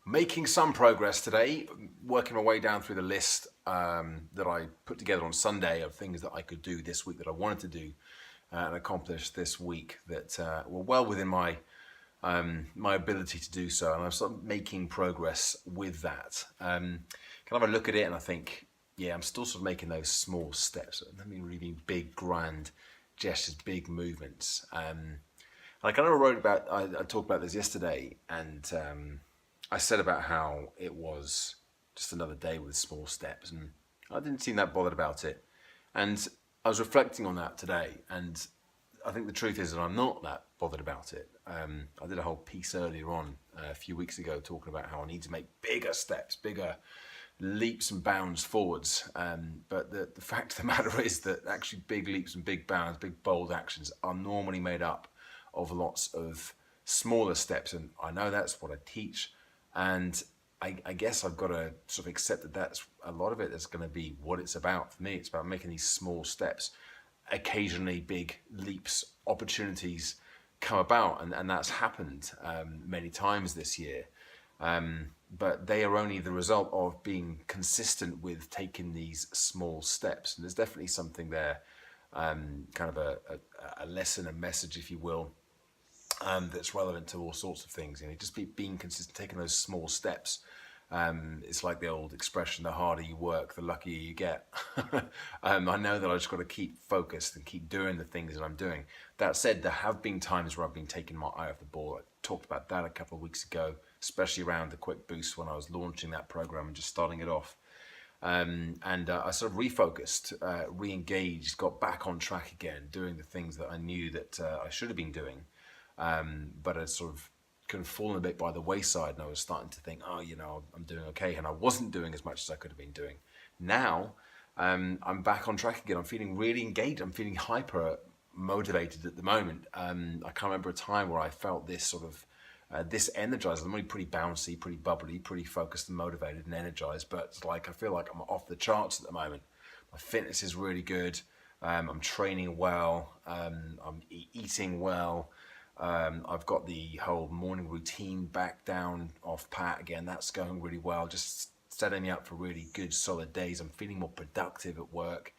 Making some progress today, working my way down through the list that I put together on Sunday of things that I could do this week that I wanted to do and accomplish this week that were well within my ability to do so, and I'm sort of making progress with that. Kind of a look at it and I think, yeah, I'm still sort of making those small steps. I mean, really big, grand gestures, big movements. I kind of I talked about this yesterday, and I said about how it was just another day with small steps, and I didn't seem that bothered about it. And I was reflecting on that today, and I think the truth is that I'm not that bothered about it. I did a whole piece earlier on a few weeks ago talking about how I need to make bigger steps, bigger leaps and bounds forwards. But the fact of the matter is that actually big leaps and big bounds, big bold actions are normally made up of lots of smaller steps. And I know that's what I teach. And I guess I've got to sort of accept that that's a lot of it. That's going to be what it's about for me. It's about making these small steps. Occasionally big leaps, opportunities come about, and that's happened many times this year. But they are only the result of being consistent with taking these small steps. And there's definitely something there, kind of a lesson, a message, if you will, that's relevant to all sorts of things. You know, just being consistent, taking those small steps. It's like the old expression, the harder you work, the luckier you get. I know that I just got to keep focused and keep doing the things that I'm doing. That said, there have been times where I've been taking my eye off the ball. I talked about that a couple of weeks ago, especially around the quick boost when I was launching that program and just starting it off. I sort of refocused, re-engaged, got back on track again, doing the things that I knew that I should have been doing. But I sort of kind of fallen a bit by the wayside, and I was starting to think, oh, you know, I'm doing okay, and I wasn't doing as much as I could have been doing. Now, I'm back on track again. I'm feeling really engaged. I'm feeling hyper motivated at the moment. I can't remember a time where I felt this sort of this energized. I'm really pretty bouncy, pretty bubbly, pretty focused and motivated and energized, but it's like I feel like I'm off the charts at the moment. My fitness is really good. I'm training well. I'm eating well. I've got the whole morning routine back down off pat again. That's going really well. Just setting me up for really good, solid days. I'm feeling more productive at work.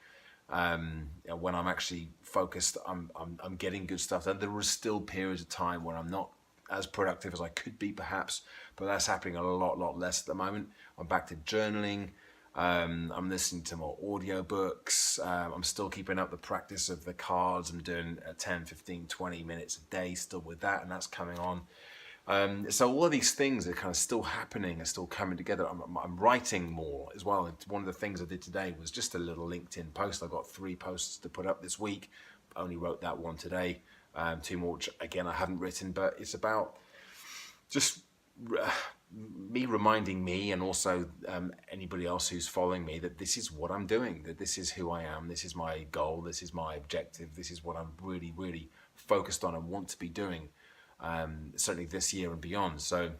When I'm actually focused, I'm getting good stuff done. There are still periods of time where I'm not as productive as I could be, perhaps, but that's happening a lot less at the moment. I'm back to journaling. I'm listening to more audiobooks. I'm still keeping up the practice of the cards. I'm doing 10, 15, 20 minutes a day still with that, and that's coming on. So all of these things are kind of still happening and still coming together. I'm writing more as well. One of the things I did today was just a little LinkedIn post. I've got 3 posts to put up this week. I only wrote that one today. 2 more, which again I haven't written, but it's about just me reminding me, and also anybody else who's following me, that this is what I'm doing, that this is who I am, this is my goal, this is my objective, this is what I'm really focused on and want to be doing, certainly this year and beyond. So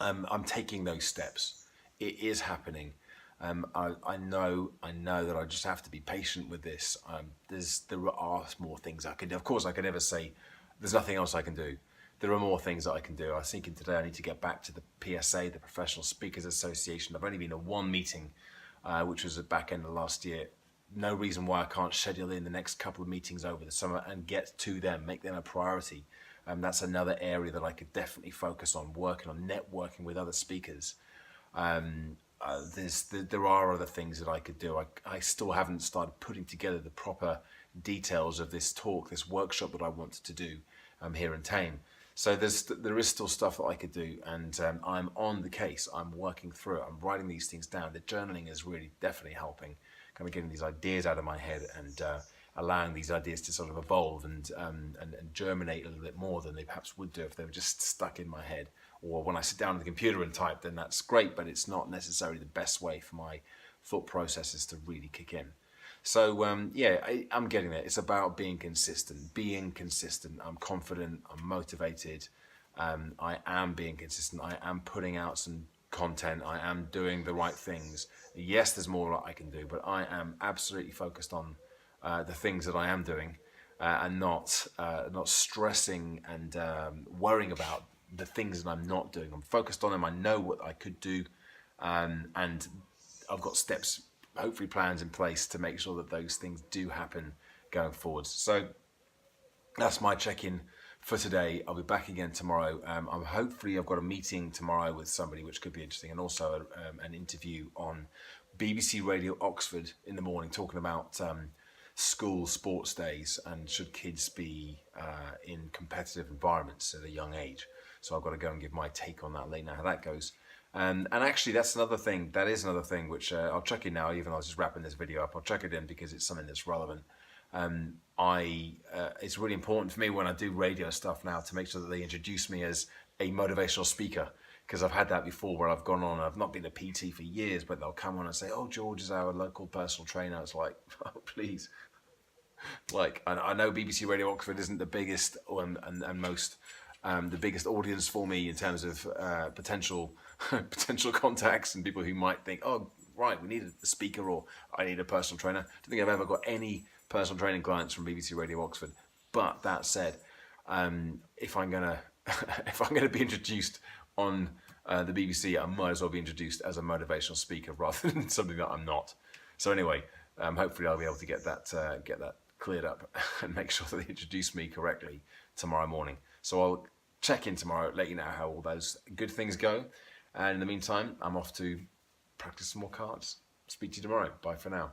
I'm taking those steps. It is happening. I know that I just have to be patient with this. There are more things I can do. Of course, I could never say there's nothing else I can do. There are more things that I can do. I was thinking today I need to get back to the PSA, the Professional Speakers Association. I've only been to one meeting, which was at the back end of last year. No reason why I can't schedule in the next couple of meetings over the summer and get to them, make them a priority. That's another area that I could definitely focus on, working on networking with other speakers. There are other things that I could do. I still haven't started putting together the proper details of this talk, this workshop that I wanted to do here in Tame. So there is still stuff that I could do, and I'm on the case. I'm working through it. I'm writing these things down. The journaling is really definitely helping, kind of getting these ideas out of my head and allowing these ideas to sort of evolve and germinate a little bit more than they perhaps would do if they were just stuck in my head. Or when I sit down at the computer and type, then that's great, but it's not necessarily the best way for my thought processes to really kick in. So I'm getting there. It's about being consistent. I'm confident. I'm motivated. I am being consistent. I am putting out some content. I am doing the right things. Yes, there's more that I can do, but I am absolutely focused on the things that I am doing, and not stressing and worrying about the things that I'm not doing. I'm focused on them. I know what I could do, and I've got steps, hopefully plans in place to make sure that those things do happen going forwards. So that's my check-in for today. I'll be back again tomorrow. Hopefully I've got a meeting tomorrow with somebody which could be interesting, and also an interview on BBC Radio Oxford in the morning, talking about school sports days and should kids be in competitive environments at a young age. So I've got to go and give my take on that later, how that goes. And actually, that's another thing. That is another thing which I'll check in now. Even though I was just wrapping this video up, I'll check it in because it's something that's relevant. It's really important for me when I do radio stuff now to make sure that they introduce me as a motivational speaker, because I've had that before where I've gone on. I've not been a PT for years, but they'll come on and say, "Oh, George is our local personal trainer." It's like, oh, please. Like, I know BBC Radio Oxford isn't the biggest and most the biggest audience for me in terms of potential contacts and people who might think, oh, right, we need a speaker or I need a personal trainer. I don't think I've ever got any personal training clients from BBC Radio Oxford. But that said, if I'm gonna be introduced on the BBC, I might as well be introduced as a motivational speaker rather than something that I'm not. So anyway, hopefully I'll be able to get that cleared up and make sure that they introduce me correctly tomorrow morning. So I'll check in tomorrow, let you know how all those good things go. And in the meantime, I'm off to practice some more cards. Speak to you tomorrow. Bye for now.